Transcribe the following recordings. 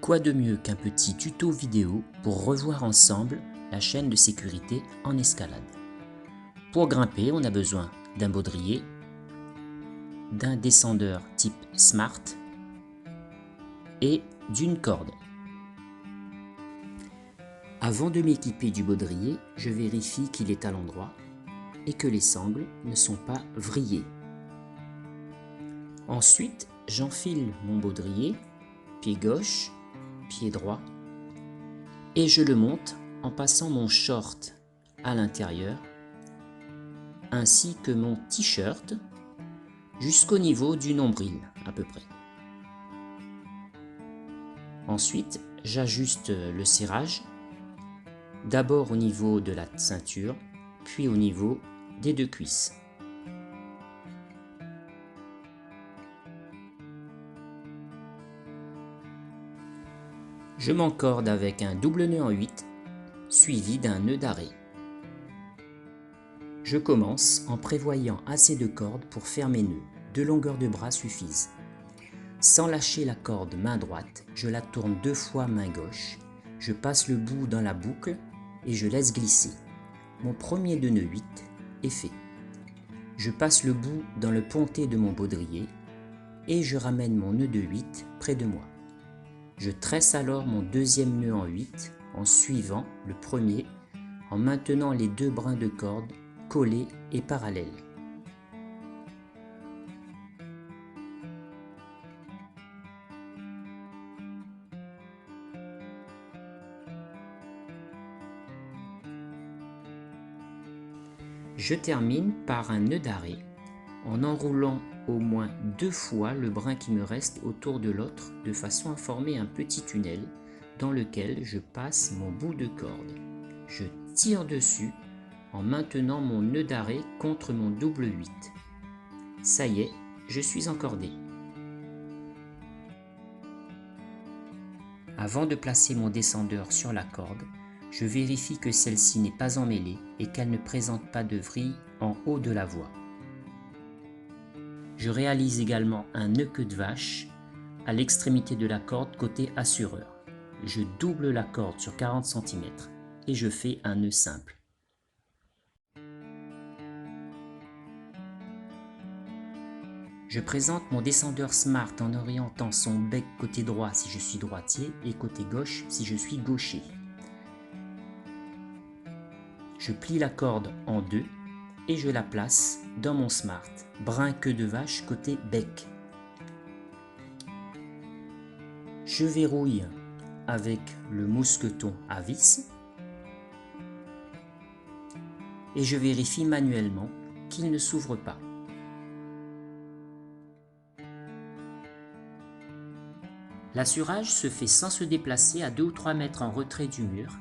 Quoi de mieux qu'un petit tuto vidéo pour revoir ensemble la chaîne de sécurité en escalade. Pour grimper, on a besoin d'un baudrier, d'un descendeur type Smart et d'une corde. Avant de m'équiper du baudrier, je vérifie qu'il est à l'endroit et que les sangles ne sont pas vrillées. Ensuite, j'enfile mon baudrier, pied gauche, pied droit, et je le monte en passant mon short à l'intérieur, ainsi que mon t-shirt jusqu'au niveau du nombril à peu près. Ensuite, j'ajuste le serrage, d'abord au niveau de la ceinture, puis au niveau des deux cuisses. Je m'encorde avec un double nœud en 8, suivi d'un nœud d'arrêt. Je commence en prévoyant assez de cordes pour faire mes nœuds. 2 longueurs de bras suffisent. Sans lâcher la corde main droite, je la tourne 2 fois main gauche. Je passe le bout dans la boucle et je laisse glisser. Mon premier de nœud 8 est fait. Je passe le bout dans le ponté de mon baudrier et je ramène mon nœud de 8 près de moi. Je tresse alors mon deuxième nœud en 8 en suivant le premier, en maintenant les 2 brins de corde collés et parallèles. Je termine par un nœud d'arrêt en enroulant au moins 2 fois le brin qui me reste autour de l'autre de façon à former un petit tunnel dans lequel je passe mon bout de corde. Je tire dessus en maintenant mon nœud d'arrêt contre mon double 8. Ça y est, je suis encordé. Avant de placer mon descendeur sur la corde, je vérifie que celle-ci n'est pas emmêlée et qu'elle ne présente pas de vrille en haut de la voie. Je réalise également un nœud queue de vache à l'extrémité de la corde côté assureur. Je double la corde sur 40 cm et je fais un nœud simple. Je présente mon descendeur Smart en orientant son bec côté droit si je suis droitier et côté gauche si je suis gaucher. Je plie la corde en 2 et je la place dans mon Smart, brin queue de vache côté bec. Je verrouille avec le mousqueton à vis et je vérifie manuellement qu'il ne s'ouvre pas. L'assurage se fait sans se déplacer à 2 ou 3 mètres en retrait du mur.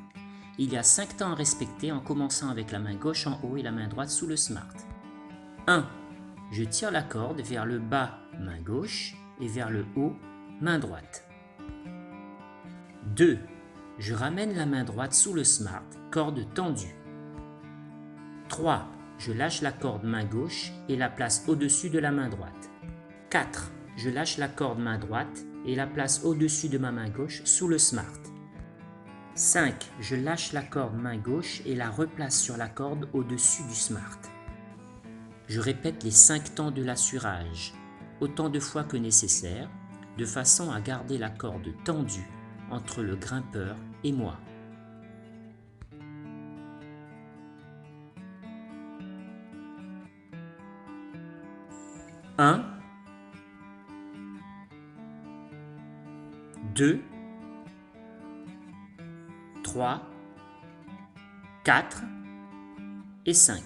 Il y a 5 temps à respecter en commençant avec la main gauche en haut et la main droite sous le Smart. 1. Je tire la corde vers le bas, main gauche, et vers le haut, main droite. 2. Je ramène la main droite sous le Smart, corde tendue. 3. Je lâche la corde main gauche et la place au-dessus de la main droite. 4. Je lâche la corde main droite et la place au-dessus de ma main gauche sous le Smart. 5. Je lâche la corde main gauche et la replace sur la corde au-dessus du Smart. Je répète les 5 temps de l'assurage, autant de fois que nécessaire, de façon à garder la corde tendue entre le grimpeur et moi. « 1, 2, 3, 4 et 5. »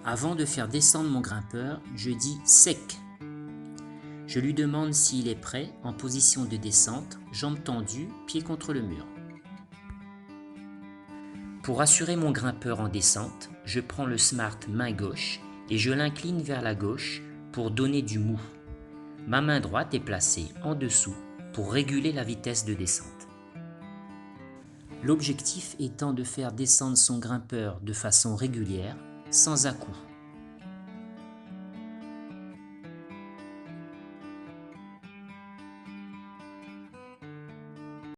Avant de faire descendre mon grimpeur, je dis « sec ». Je lui demande s'il est prêt, en position de descente, jambes tendues, pieds contre le mur. Pour assurer mon grimpeur en descente, je prends le Smart main gauche et je l'incline vers la gauche pour donner du mou. Ma main droite est placée en dessous pour réguler la vitesse de descente. L'objectif étant de faire descendre son grimpeur de façon régulière, sans à-coups.